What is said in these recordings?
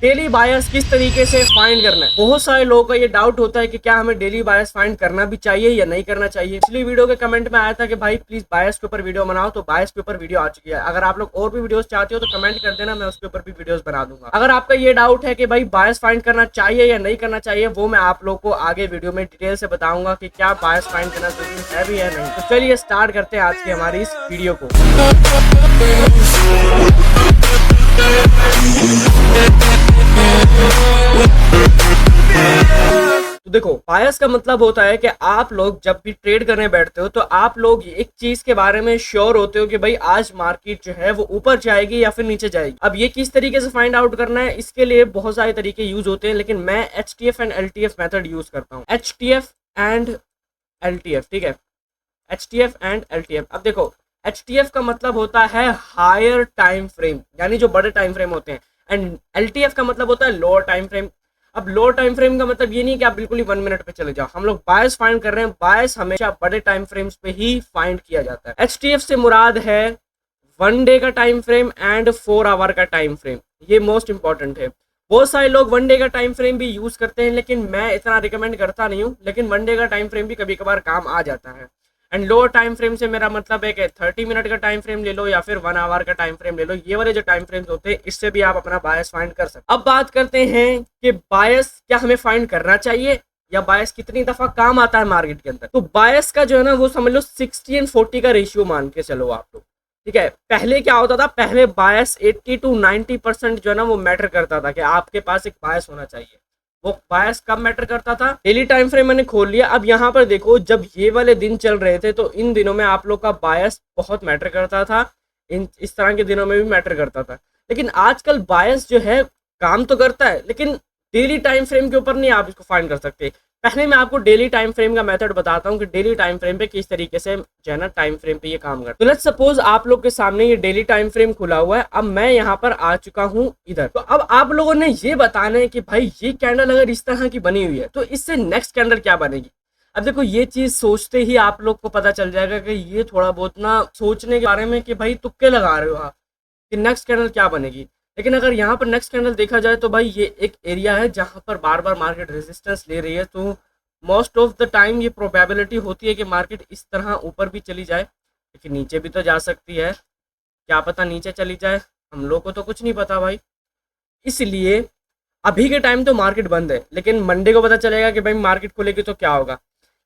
Daily बायस किस तरीके से फाइंड करना है। बहुत सारे लोगों का ये डाउट होता है कि क्या हमें डेली बायस फाइंड करना भी चाहिए या नहीं करना चाहिए। इसलिए वीडियो के कमेंट में आया था कि भाई प्लीज बायस के ऊपर वीडियो बनाओ, तो बायस के ऊपर वीडियो आ चुकी है। अगर आप लोग और भी वीडियोस चाहते हो तो कमेंट कर देना, मैं उसके ऊपर भी वीडियोस बना दूंगा। अगर आपका ये डाउट है कि भाई बायस फाइंड करना चाहिए या नहीं करना चाहिए, वो मैं आप लोग को आगे वीडियो में डिटेल से बताऊंगा कि क्या बायस फाइंड करना जरूरी है भी या नहीं। तो चलिए स्टार्ट करते हैं आज की हमारी इस वीडियो को। तो देखो, बायस का मतलब होता है कि आप लोग जब भी ट्रेड करने बैठते हो तो आप लोग एक चीज के बारे में श्योर होते हो कि भाई आज मार्केट जो है वो ऊपर जाएगी या फिर नीचे जाएगी। अब ये किस तरीके से फाइंड आउट करना है, इसके लिए बहुत सारे तरीके यूज होते हैं, लेकिन मैं HTF and LTF method use करता हूँ। HTF एंड LTF, ठीक है, HTF एंड LTF। अब देखो, HTF का मतलब होता है हायर टाइम फ्रेम, यानी जो बड़े टाइम फ्रेम होते हैं, एंड LTF का मतलब होता है लोअर टाइम फ्रेम। अब लोअर टाइम फ्रेम का मतलब ये नहीं कि आप बिल्कुल ही 1 मिनट पे चले जाओ। हम लोग बायस फाइंड कर रहे हैं, बायस हमेशा बड़े टाइम फ्रेम्स पे ही फाइंड किया जाता है। HTF से मुराद है 1 डे का टाइम फ्रेम एंड 4 आवर का टाइम फ्रेम, ये मोस्ट इंपॉर्टेंट है। बहुत सारे लोग 1 डे का टाइम फ्रेम भी यूज करते हैं, लेकिन मैं इतना रिकमेंड करता नहीं हूँ। लेकिन 1 डे का टाइम फ्रेम भी कभी कभार काम आ जाता है। एंड लोअर टाइम फ्रेम से मेरा मतलब है कि 30 मिनट का टाइम फ्रेम ले लो या फिर 1 आवर का टाइम फ्रेम ले लो। ये वाले जो टाइम फ्रेम्स होते हैं, इससे भी आप अपना बायस फाइंड कर सकते। अब बात करते हैं कि बायस क्या हमें फाइंड करना चाहिए या बायस कितनी दफा काम आता है मार्केट के अंदर। तो बायस का जो है ना, वो समझ लो 60 एंड 40 का रेशियो मान के चलो आप लोग, ठीक है। पहले क्या होता था, पहले बायस 80 to 90% जो है ना वो मैटर करता था कि आपके पास एक बायस होना चाहिए। वो बायस कब मैटर करता था, डेली टाइम फ्रेम मैंने खोल लिया। अब यहाँ पर देखो, जब ये वाले दिन चल रहे थे तो इन दिनों में आप लोग का बायस बहुत मैटर करता था, इस तरह के दिनों में भी मैटर करता था। लेकिन आजकल बायस जो है काम तो करता है, लेकिन डेली टाइम फ्रेम के ऊपर नहीं आप इसको फाइंड कर सकते। पहले मैं आपको डेली टाइम फ्रेम का मेथड बताता हूँ कि डेली टाइम फ्रेम पे किस तरीके से जो है ना टाइम फ्रेम पे ये काम करता है। तो लेट्स सपोज आप लोग के सामने ये डेली टाइम फ्रेम खुला हुआ है। अब मैं यहाँ पर आ चुका हूँ इधर। तो अब आप लोगों ने ये बताना है कि भाई ये कैंडल अगर इस तरह की बनी हुई है तो इससे नेक्स्ट कैंडल क्या बनेगी। अब देखो, ये चीज सोचते ही आप लोग को पता चल जाएगा कि ये थोड़ा बहुत ना सोचने के बारे में कि भाई तुक्के लगा रहे हो आप कि नेक्स्ट कैंडल क्या बनेगी। लेकिन अगर यहाँ पर नेक्स्ट कैंडल देखा जाए तो भाई ये एक एरिया है जहाँ पर बार बार मार्केट रेजिस्टेंस ले रही है। तो मोस्ट ऑफ द टाइम ये प्रोबेबिलिटी होती है कि मार्केट इस तरह ऊपर भी चली जाए, लेकिन नीचे भी तो जा सकती है। क्या पता नीचे चली जाए, हम लोग को तो कुछ नहीं पता भाई। इसलिए अभी के टाइम तो मार्केट बंद है, लेकिन मंडे को पता चलेगा कि भाई मार्केट खुलेगी तो क्या होगा।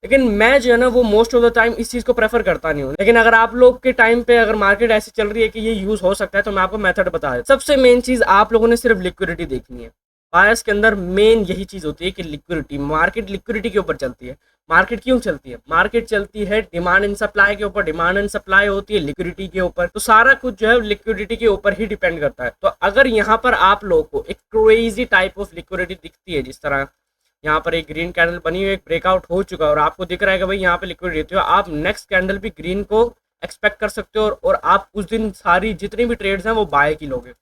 लेकिन मैं जो है ना वो मोस्ट ऑफ द टाइम इस चीज़ को प्रेफर करता नहीं हूँ। लेकिन अगर आप लोग के टाइम पे अगर मार्केट ऐसी चल रही है कि ये यूज़ हो सकता है तो मैं आपको मेथड बता देता हूँ। सबसे मेन चीज़ आप लोगों ने सिर्फ लिक्विडिटी देखनी है। बायस के अंदर मेन यही चीज़ होती है कि लिक्विडिटी, मार्केट लिक्विडिटी के ऊपर चलती है। मार्केट क्यों चलती है, मार्केट चलती है डिमांड एंड सप्लाई के ऊपर। डिमांड एंड सप्लाई होती है लिक्विडिटी के ऊपर। तो सारा कुछ जो है लिक्विडिटी के ऊपर ही डिपेंड करता है। तो अगर यहाँ पर आप लोगों को एक क्रेजी टाइप ऑफ लिक्विडिटी दिखती है, जिस तरह यहाँ पर एक ग्रीन कैंडल बनी हुई, एक ब्रेकआउट हो चुका है और आपको दिख रहा है कि भाई यहाँ पे लिक्विड रहती हो, आप नेक्स्ट कैंडल भी ग्रीन को एक्सपेक्ट कर सकते हो और आप उस दिन सारी जितनी भी ट्रेड्स हैं वो बाय की लोगे।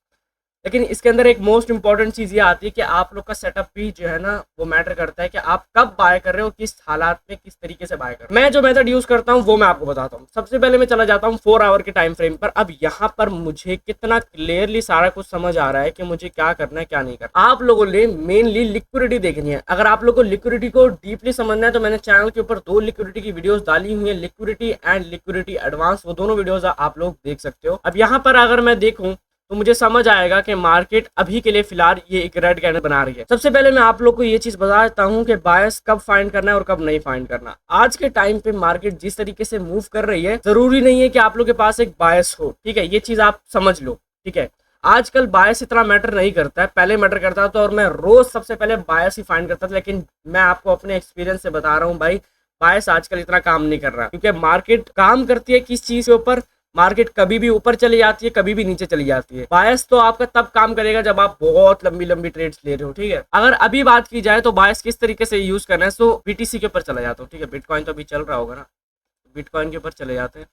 लेकिन इसके अंदर एक मोस्ट इंपॉर्टेंट चीज़ ये आती है कि आप लोग का सेटअप भी जो है ना वो मैटर करता है कि आप कब बाय कर रहे हो, किस हालात में किस तरीके से बाय कर रहे हो। मैं जो मेथड यूज़ करता हूँ वो मैं आपको बताता हूँ। सबसे पहले मैं चला जाता हूँ 4 आवर के टाइम फ्रेम पर। अब यहाँ पर मुझे कितना क्लियरली सारा कुछ समझ आ रहा है कि मुझे क्या करना है क्या नहीं करना। आप लोगों ने मेनली लिक्विडिटी देखनी है। अगर आप लोग को लिक्विडिटी को डीपली समझना है तो मैंने चैनल के ऊपर 2 लिक्विडिटी की वीडियोस डाली हुई है, लिक्विडिटी एंड लिक्विडिटी एडवांस। वो दोनों वीडियोस आप लोग देख सकते हो। अब यहाँ पर अगर मैं देखूँ तो मुझे समझ आएगा कि मार्केट अभी के लिए फिलहाल ये एक रेड कैंडल बना रही है। सबसे पहले मैं आप लोग को ये चीज बता देता हूँ कि बायस कब फाइंड करना है और कब नहीं फाइंड करना। आज के टाइम पे मार्केट जिस तरीके से मूव कर रही है, जरूरी नहीं है कि आप लोग के पास एक बायस हो, ठीक है, ये चीज आप समझ लो, ठीक है। आजकल बायस इतना मैटर नहीं करता है, पहले मैटर करता था और मैं रोज सबसे पहले बायस ही फाइंड करता था। लेकिन मैं आपको अपने एक्सपीरियंस से बता रहा हूँ भाई, बायस आजकल इतना काम नहीं कर रहा, क्योंकि मार्केट काम करती है किस चीज के ऊपर, मार्केट कभी भी ऊपर चली जाती है, कभी भी नीचे चली जाती है। बायस तो आपका तब काम करेगा जब आप बहुत लंबी लंबी ट्रेड्स ले रहे हो, ठीक है। अगर अभी बात की जाए तो बायस किस तरीके से यूज करना है, तो बीटीसी के ऊपर चला जाता हूँ, ठीक है। बिटकॉइन तो अभी चल रहा होगा ना, बिटकॉइन के ऊपर चले जाते हैं,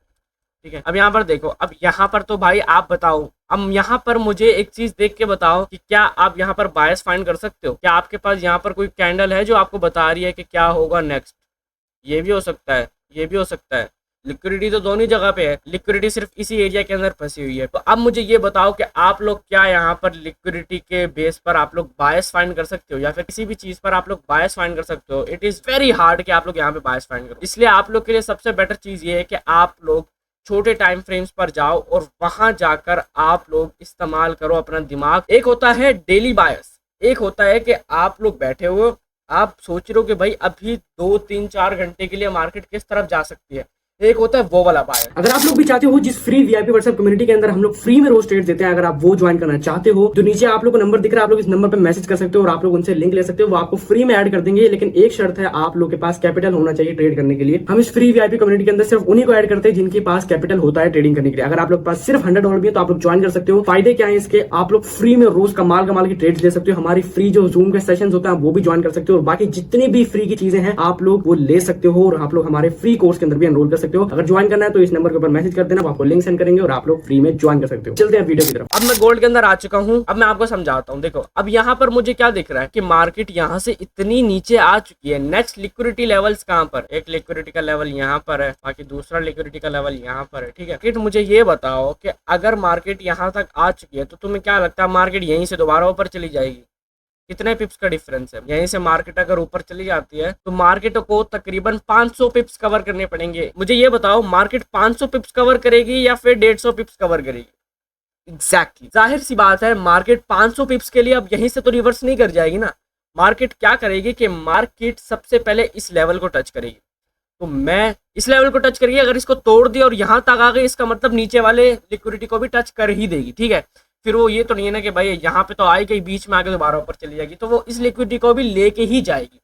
ठीक है। अब यहाँ पर देखो, अब यहाँ पर तो भाई आप बताओ, अब यहाँ पर मुझे एक चीज देख के बताओ कि क्या आप यहाँ पर बायस फाइंड कर सकते हो। क्या आपके पास यहाँ पर कोई कैंडल है जो आपको बता रही है कि क्या होगा नेक्स्ट। ये भी हो सकता है, ये भी हो सकता है, लिक्विडिटी तो दोनों जगह पे है, लिक्विडिटी सिर्फ इसी एरिया के अंदर फंसी हुई है। तो अब मुझे ये बताओ कि आप लोग क्या यहाँ पर लिक्विडिटी के बेस पर आप लोग बायस फाइंड कर सकते हो या फिर किसी भी चीज पर आप लोग बायस फाइंड कर सकते हो? इट इज वेरी हार्ड कि आप लोग यहाँ पे बायस फाइंड करो। इसलिए आप लोग के लिए सबसे बेटर चीज ये है कि आप लोग छोटे टाइम फ्रेम्स पर जाओ और वहां जाकर आप लोग इस्तेमाल करो अपना दिमाग। एक होता है डेली बायस, एक होता है कि आप लोग बैठे हो, आप सोच रहे हो कि भाई अभी 2 3 4 घंटे के लिए मार्केट किस तरफ जा सकती है, एक होता है वो वाला बायर। अगर आप लोग भी चाहते हो जिस फ्री वीआईपी व्हाट्सएप कम्युनिटी के अंदर हम लोग फ्री में रोज ट्रेड देते हैं, अगर आप वो ज्वाइन करना चाहते हो तो नीचे आप लोग को नंबर दिख रहा है, आप लोग इस नंबर पे मैसेज कर सकते हो और आप लोग उनसे लिंक ले सकते हो, वो आपको फ्री में ऐड कर देंगे। लेकिन एक शर्त है, आप लोग के पास कैपिटल होना चाहिए ट्रेड करने के लिए। हम इस फ्री वीआईपी कम्युनिटी के अंदर सिर्फ उन्हीं को ऐड करते हैं जिनके पास कैपिटल होता है ट्रेडिंग करने के लिए। अगर आप लोग पास सिर्फ $100 भी है तो आप लोग ज्वाइन कर सकते हो। फायदे क्या है इसके, आप लोग फ्री में रोज कमाल की ट्रेड ले सकते हो। हमारी फ्री जो जूम के सेशन होता है वो भी ज्वाइन कर सकते हो और बाकी जितनी भी फ्री की चीजें हैं आप लोग वो ले सकते हो और आप लोग हमारे फ्री कोर्स के अंदर भी एनरोल कर सकते हो। अगर ज्वाइन करना है तो इस नंबर के ऊपर मैसेज कर देना, आपको लिंक सेंड करेंगे और आप लोग फ्री में ज्वाइन कर सकते हो। चलते हैं वीडियो की तरफ। अब मैं गोल्ड के अंदर आ चुका हूं, अब मैं आपको समझाता हूं। देखो अब यहाँ पर मुझे क्या दिख रहा है कि मार्केट यहाँ से इतनी नीचे आ चुकी है। नेक्स्ट लिक्विडिटी लेवल्स कहाँ पर, एक लिक्विडिटी का लेवल यहाँ पर है, बाकी दूसरा लिक्विडिटी का लेवल यहाँ पर है, ठीक है। मुझे ये बताओ कि अगर मार्केट यहाँ तक आ चुकी है तो तुम्हें क्या लगता है मार्केट यहीं से दोबारा ऊपर चली जाएगी? कितने पिप्स का डिफरेंस है? यहीं से मार्केट अगर ऊपर चली जाती है तो मार्केट को तकरीबन 500 पिप्स कवर करने पड़ेंगे। मुझे ये बताओ मार्केट 500 पिप्स कवर करेगी या फिर 150 पिप्स कवर करेगी? एग्जैक्टली जाहिर सी बात है मार्केट 500 पिप्स के लिए अब यहीं से तो रिवर्स नहीं कर जाएगी ना। मार्केट क्या करेगी कि मार्केट सबसे पहले इस लेवल को टच करेगी। तो मैं इस लेवल को टच करेगी, अगर इसको तोड़ दिया और यहाँ तक आ गई इसका मतलब नीचे वाले लिक्विडिटी को भी टच कर ही देगी, ठीक है। फिर वो ये तो नहीं है ना कि भाई यहाँ पे तो आई गई, बीच में आके दोबारा ऊपर चली जाएगी, तो वो इस लिक्विडिटी को भी लेके ही जाएगी।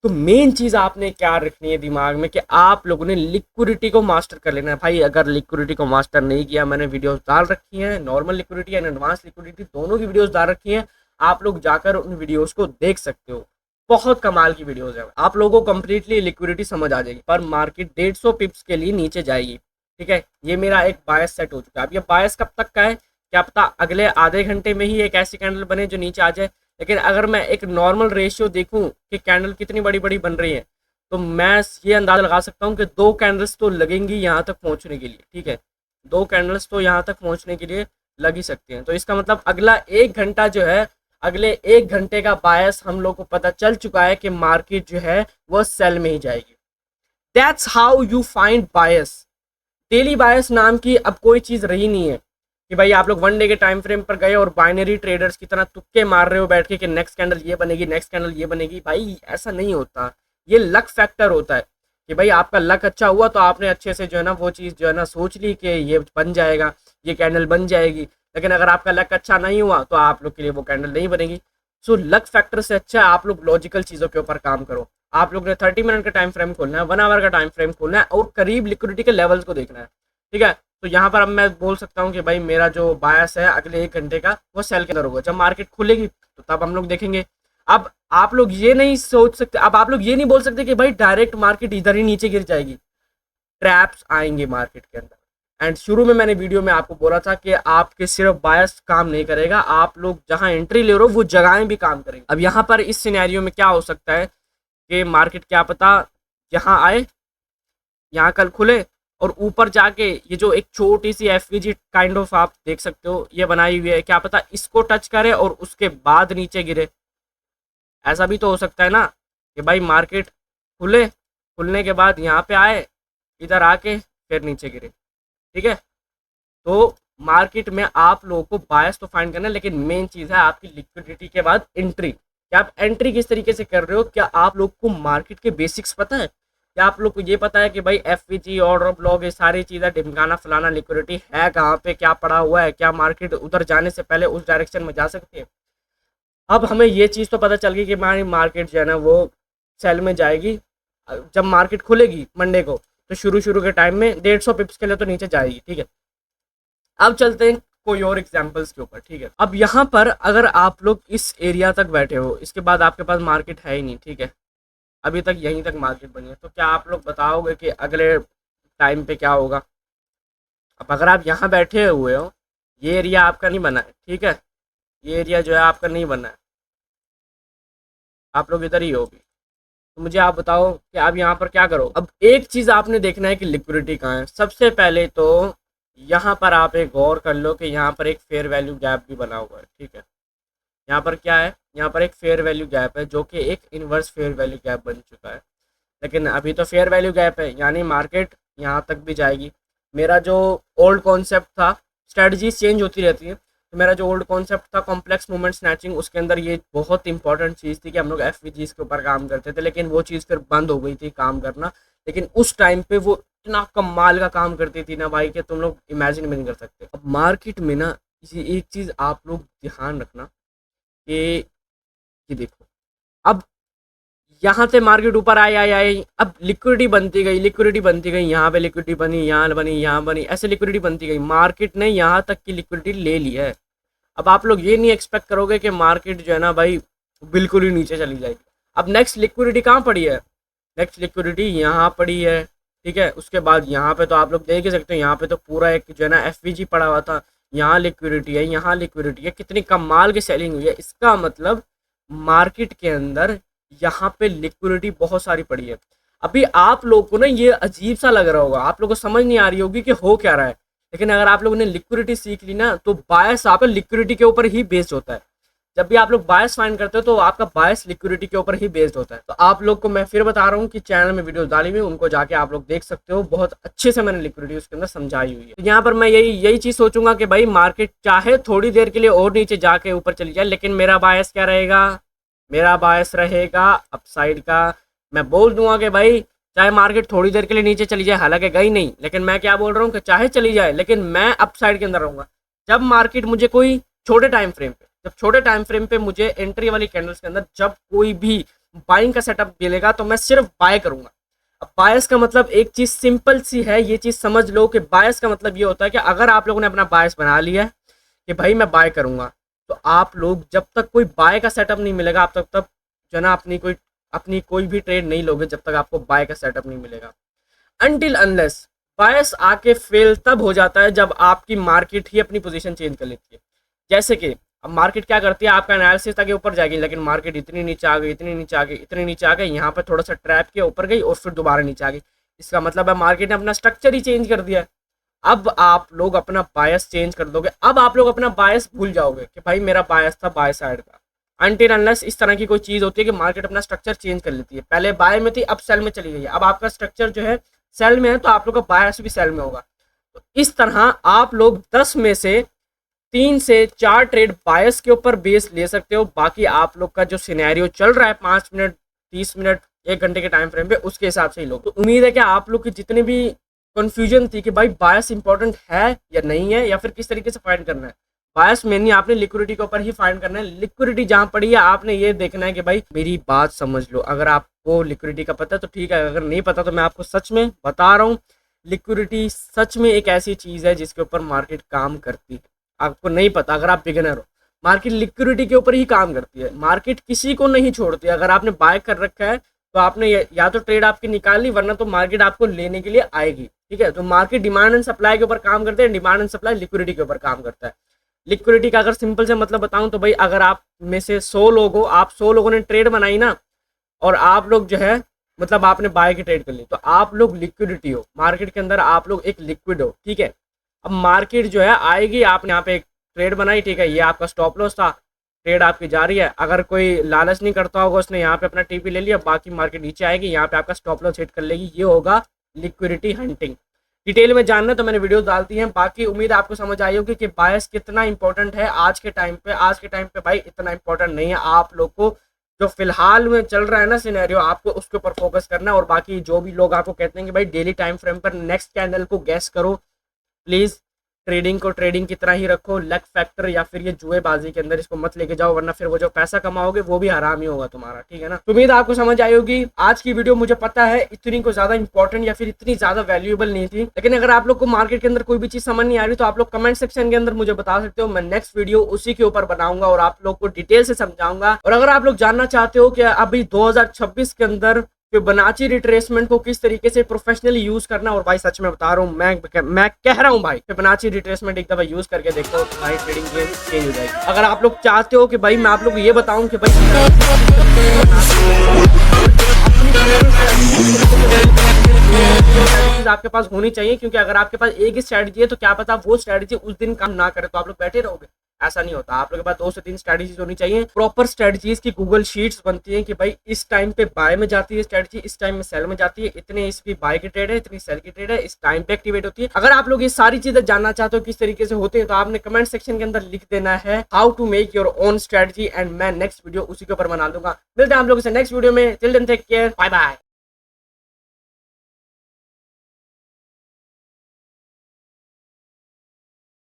तो मेन चीज आपने क्या रखनी है दिमाग में कि आप लोगों ने लिक्विडिटी को मास्टर कर लेना है। भाई अगर लिक्विडिटी को मास्टर नहीं किया, मैंने वीडियोस डाल रखी हैं, normal liquidity and advance liquidity दोनों की वीडियोस डाल रखी हैं, आप लोग जाकर उन वीडियोस को देख सकते हो। बहुत कमाल की वीडियोस है, आप लोगों को कंप्लीटली लिक्विडिटी समझ आ जाएगी। पर मार्केट 150 पिप्स के लिए नीचे जाएगी, ठीक है। ये मेरा एक बायस सेट हो चुका है। अब ये बायस कब तक का है क्या पता, अगले आधे घंटे में ही एक ऐसी कैंडल बने जो नीचे आ जाए। लेकिन अगर मैं एक नॉर्मल रेशियो देखूं कि कैंडल कितनी बड़ी बड़ी बन रही है तो मैं ये अंदाजा लगा सकता हूं कि 2 कैंडल्स तो लगेंगी यहाँ तक पहुँचने के लिए, ठीक है। 2 कैंडल्स तो यहाँ तक पहुँचने के लिए लग ही सकती हैं। तो इसका मतलब अगला 1 घंटा जो है, अगले 1 घंटे का बायस हम लोग को पता चल चुका है कि मार्केट जो है वो सेल में ही जाएगी। That's how you find bias. Daily bias नाम की अब कोई चीज़ रही नहीं है कि भाई आप लोग 1 डे के टाइम फ्रेम पर गए और बाइनरी ट्रेडर्स की तरह तुक्के मार रहे हो बैठ के कि नेक्स्ट कैंडल ये बनेगी, नेक्स्ट कैंडल ये बनेगी। भाई ऐसा नहीं होता, ये लक फैक्टर होता है कि भाई आपका लक अच्छा हुआ तो आपने अच्छे से जो है ना वो चीज़ जो है ना सोच ली कि ये बन जाएगा, ये कैंडल बन जाएगी। लेकिन अगर आपका लक अच्छा नहीं हुआ तो आप लोग के लिए वो कैंडल नहीं बनेगी। सो लक फैक्टर से अच्छा आप लोग लॉजिकल चीज़ों के ऊपर काम करो। आप लोग ने 30 मिनट का टाइम फ्रेम खोलना है, 1 आवर का टाइम फ्रेम खोलना है और करीब लिक्विडिटी के लेवल्स को देखना है, ठीक है। तो यहाँ पर अब मैं बोल सकता हूँ कि भाई मेरा जो बायस है अगले 1 घंटे का वो सेल के अंदर होगा। जब मार्केट खुलेगी तो तब हम लोग देखेंगे। अब आप लोग ये नहीं सोच सकते, अब आप लोग ये नहीं बोल सकते कि भाई डायरेक्ट मार्केट इधर ही नीचे गिर जाएगी। ट्रैप्स आएंगे मार्केट के अंदर। एंड शुरू में मैंने वीडियो में आपको बोला था कि आपके सिर्फ बायस काम नहीं करेगा, आप लोग जहाँ एंट्री ले रहे हो वो जगहें भी काम करेंगे। अब यहाँ पर इस सिनेरियो में क्या हो सकता है कि मार्केट क्या पता यहाँ आए, यहाँ कल खुले और ऊपर जाके ये जो एक छोटी सी एफवीजी काइंड ऑफ आप देख सकते हो ये बनाई हुई है, क्या पता इसको टच करे और उसके बाद नीचे गिरे। ऐसा भी तो हो सकता है ना कि भाई मार्केट खुलने के बाद यहाँ पे आए, इधर आके फिर नीचे गिरे, ठीक है। तो मार्केट में आप लोगों को बायस तो फाइंड करना है, लेकिन मेन चीज़ है आपकी लिक्विडिटी के बाद एंट्री। क्या आप एंट्री किस तरीके से कर रहे हो? क्या आप लोग को मार्केट के बेसिक्स पता है? क्या आप लोग को ये पता है कि भाई एफवीजी ऑर्डर ब्लॉक ये सारी चीज़ें ढिमकाना फलाना लिक्विडिटी है कहाँ पे, क्या पड़ा हुआ है, क्या मार्केट उधर जाने से पहले उस डायरेक्शन में जा सकती है? अब हमें ये चीज़ तो पता चल गई कि हमारी मार्केट जो है ना वो सेल में जाएगी। जब मार्केट खुलेगी मंडे को तो शुरू के टाइम में 150 पिप्स के लिए तो नीचे जाएगी, ठीक है। अब चलते हैं कोई और एग्जांपल्स के ऊपर, ठीक है। अब यहाँ पर अगर आप लोग इस एरिया तक बैठे हो, इसके बाद आपके पास मार्केट है ही नहीं, ठीक है, अभी तक यहीं तक मार्केट बनी है, तो क्या आप लोग बताओगे कि अगले टाइम पे क्या होगा? अब अगर आप यहाँ बैठे हुए हो, ये एरिया आपका नहीं बना है, ठीक है, ये एरिया जो है आपका नहीं बना है, आप लोग इधर ही हो भी, तो मुझे आप बताओ कि आप यहाँ पर क्या करो। अब एक चीज़ आपने देखना है कि लिक्विडिटी कहाँ है। सबसे पहले तो यहाँ पर आप एक गौर कर लो कि यहाँ पर एक फेयर वैल्यू गैप भी बना हुआ है, ठीक है। यहाँ पर क्या है, यहाँ पर एक फेयर वैल्यू गैप है जो कि एक इन्वर्स फेयर वैल्यू गैप बन चुका है। लेकिन अभी तो फेयर वैल्यू गैप है, यानी मार्केट यहाँ तक भी जाएगी। मेरा जो ओल्ड कॉन्सेप्ट था, स्ट्रेटजीज चेंज होती रहती है, तो मेरा जो ओल्ड कॉन्सेप्ट था कॉम्प्लेक्स मूवमेंट स्नैचिंग, उसके अंदर ये बहुत इंपॉर्टेंट चीज़ थी कि हम लोग एफवीजीज के ऊपर काम करते थे, लेकिन वो चीज़ फिर बंद हो गई थी काम करना। लेकिन उस टाइम पे वो इतना कमाल का काम करती थी ना भाई कि तुम लोग इमेजिन भी नहीं कर सकते। अब मार्केट में ना इसी एक चीज़ आप लोग ध्यान रखना कि ये देखो, अब यहाँ से मार्केट ऊपर आई, अब लिक्विडिटी बनती गई, यहाँ पे लिक्विडिटी बनी, यहाँ बनी, ऐसे लिक्विडिटी बनती गई। मार्केट ने यहाँ तक की लिक्विडिटी ले ली है। अब आप लोग ये नहीं एक्सपेक्ट करोगे कि मार्केट जो है ना भाई बिल्कुल ही नीचे चली जाएगी। अब नेक्स्ट लिक्विडिटी कहाँ पड़ी है, नेक्स्ट लिक्विडिटी यहाँ पड़ी है, ठीक है। उसके बाद यहाँ पे तो आप लोग देख ही सकते हो, यहाँ पे तो पूरा एक जो है ना एफवीजी पड़ा हुआ था, यहाँ लिक्विडिटी है, यहाँ लिक्विडिटी है, कितनी कमाल की सेलिंग हुई है। इसका मतलब मार्केट के अंदर यहाँ पे लिक्विडिटी बहुत सारी पड़ी है। अभी आप लोग को ना ये अजीब सा लग रहा होगा, आप लोग को समझ नहीं आ रही होगी कि हो क्या रहा है, लेकिन अगर आप लोगों ने लिक्विडिटी सीख ली ना तो बायस आपका लिक्विडिटी के ऊपर ही बेस्ड होता है। जब भी आप लोग बायस फाइंड करते हो तो आपका बायस लिक्विडिटी के ऊपर ही बेस्ड होता है। तो आप लोग को मैं फिर बता रहा हूँ कि चैनल में वीडियो डाली हुई, उनको जाके आप लोग देख सकते हो, बहुत अच्छे से मैंने लिक्विडिटी उसके अंदर समझाई हुई है। तो यहाँ पर मैं यही चीज़ सोचूंगा कि भाई मार्केट चाहे थोड़ी देर के लिए और नीचे जाके ऊपर चली जाए, लेकिन मेरा बायस क्या रहेगा, मेरा बायस रहेगा अपसाइड का। मैं बोल दूंगा कि भाई चाहे मार्केट थोड़ी देर के लिए नीचे चली जाए, हालांकि गई नहीं, लेकिन मैं क्या बोल रहा हूँ कि चाहे चली जाए लेकिन मैं अपसाइड के अंदर रहूँगा। जब मार्केट मुझे कोई छोटे टाइम फ्रेम पे मुझे एंट्री वाली कैंडल्स के अंदर जब कोई भी बाइंग का सेटअप मिलेगा तो मैं सिर्फ बाय करूँगा। अब बायस का मतलब एक चीज़ सिंपल सी है, ये चीज़ समझ लो कि बायस का मतलब ये होता है कि अगर आप लोगों ने अपना बायस बना लिया है कि भाई मैं बाय करूँगा, तो आप लोग जब तक कोई बाय का सेटअप नहीं मिलेगा आप तक जो ना अपनी कोई भी ट्रेड नहीं लोगे जब तक आपको बाय का सेटअप नहीं मिलेगा। अनटिल अनलेस बायस आके फेल तब हो जाता है जब आपकी मार्केट ही अपनी पोजीशन चेंज कर लेती है। जैसे कि अब मार्केट क्या करती है, आपका एनालिसिस तक ऊपर जाएगी, लेकिन मार्केट इतनी नीचे आ गई, यहाँ पर थोड़ा सा ट्रैप के ऊपर गई और फिर दोबारा नीचे आ गई। इसका मतलब है मार्केट ने अपना स्ट्रक्चर ही चेंज कर दिया। अब आप लोग अपना बायस चेंज कर दोगे, अब आप लोग अपना बायस भूल जाओगे कि भाई मेरा बायस था बाय साइड का। अनटिल अनलेस इस तरह की कोई चीज़ होती है कि मार्केट अपना स्ट्रक्चर चेंज कर लेती है। पहले बाय में थी, अब सेल में चली गई है, अब आपका स्ट्रक्चर जो है सेल में है, तो आप लोग का बायस भी सेल में होगा। तो इस तरह आप लोग 10 में से 3 से 4 ट्रेड बायस के ऊपर बेस ले सकते हो। बाकी आप लोग का जो सिनेरियो चल रहा है 5 मिनट 30 मिनट 1 घंटे के टाइम फ्रेम पे, उसके हिसाब से ही लोग। तो उम्मीद है कि आप लोग की जितनी भी कन्फ्यूजन थी कि भाई बायस इंपॉर्टेंट है या नहीं है, या फिर किस तरीके से फाइंड करना है, बायस मेनली आपने लिक्विडिटी के ऊपर ही फाइंड करना है। लिक्विडिटी जहां पड़ी है आपने ये देखना है कि भाई मेरी बात समझ लो, अगर आपको लिक्विडिटी का पता है तो ठीक है, अगर नहीं पता तो मैं आपको सच में बता रहा हूँ, लिक्विडिटी सच में एक ऐसी चीज़ है जिसके ऊपर मार्केट काम करती है। आपको नहीं पता, अगर आप बिगिनर हो, मार्केट लिक्विडिटी के ऊपर ही काम करती है, मार्केट किसी को नहीं छोड़ती। अगर आपने बाय कर रखा है तो आपने या तो ट्रेड आपकी निकाल ली, वरना तो मार्केट आपको लेने के लिए आएगी, ठीक है। तो मार्केट डिमांड एंड सप्लाई के ऊपर काम करते हैं, डिमांड एंड सप्लाई लिक्विडिटी के ऊपर काम करता है। लिक्विडिटी का अगर सिंपल से मतलब बताऊं तो भाई अगर आप में से 100 लोग हो, आप 100 लोगों ने ट्रेड बनाई ना, और आप लोग जो है मतलब आपने बाय की ट्रेड कर ली, तो आप लोग लिक्विडिटी हो मार्केट के अंदर, आप लोग एक लिक्विड हो, ठीक है। अब मार्केट जो है आएगी, आपने यहाँ पे एक ट्रेड बनाई, ठीक है, ये आपका स्टॉप लॉस था, ट्रेड आपकी जा रही है। अगर कोई लालच नहीं करता होगा, उसने यहाँ पे अपना टीपी ले लिया, बाकी मार्केट नीचे आएगी, यहाँ पे आपका स्टॉप लॉस हिट कर लेगी, ये होगा लिक्विडिटी हंटिंग। डिटेल में जानना तो मैंने वीडियो डालती है, बाकी उम्मीद आपको समझ आई होगी कि बायस कितना इंपॉर्टेंट है आज के टाइम पे भाई इतना इंपॉर्टेंट नहीं है। आप लोग को जो फिलहाल में चल रहा है ना सिनेरियो, आपको उसके ऊपर फोकस करना है। और बाकी जो भी लोग आपको कहते हैं कि भाई डेली टाइम फ्रेम पर नेक्स्ट कैंडल को गैस करो, प्लीज़ ट्रेडिंग को ट्रेडिंग की तरह ही रखो, लक फैक्टर या फिर ये जुएबाजी के अंदर इसको मत लेके जाओ, वरना फिर वो जो पैसा कमाओगे वो भी हराम ही होगा तुम्हारा, ठीक है ना। तो उम्मीद आपको समझ आई होगी। आज की वीडियो मुझे पता है इतनी को ज्यादा इंपॉर्टेंट या फिर इतनी ज्यादा वैल्यूएबल नहीं थी, लेकिन अगर आप लोग को मार्केट के अंदर कोई भी चीज समझ नहीं आ रही तो आप लोग कमेंट सेक्शन के अंदर मुझे बता सकते हो, मैं नेक्स्ट वीडियो उसी के ऊपर बनाऊंगा और आप लोग को डिटेल से समझाऊंगा। और अगर आप लोग जानना चाहते हो कि अभी 2026 के अंदर फिबोनाची रिट्रेसमेंट को किस तरीके से प्रोफेशनली यूज करना, और भाई सच में बता रहा हूँ, मैं कह रहा हूँ भाई, फिबोनाची रिट्रेसमेंट एक दफा यूज करके देखो, भाई ट्रेडिंग गेम चेंज हो जाएगी। अगर आप लोग चाहते हो कि भाई मैं आप लोग को ये बताऊं कि भाई स्ट्रेटजीज आपके पास होनी चाहिए, क्योंकि अगर आपके पास एक ही स्ट्रेटजी है तो क्या पता वो स्ट्रेटजी उस दिन काम ना करे तो आप लोग बैठे रहोगे। ऐसा नहीं होता, आप लोगों के पास 2 से 3 स्ट्रेटजीज होनी चाहिए। प्रॉपर स्ट्रेटजीज की गूगल शीट्स बनती है कि भाई इस टाइम पे बाय में जाती है स्ट्रेटजी, इस टाइम में सेल में जाती है, इतने इसकी बाय की ट्रेड है, इतनी सेल की ट्रेड है, इस टाइम पे एक्टिवेट होती है। अगर आप लोग ये सारी चीजें जानना चाहते हो किस तरीके से होते हैं तो आपने कमेंट सेक्शन के अंदर लिख देना है how to make your own strategy, and मैं नेक्स्ट वीडियो उसी के ऊपर बना दूंगा। मिलते हैं आप लोगों से नेक्स्ट वीडियो में। Till then take care, bye bye.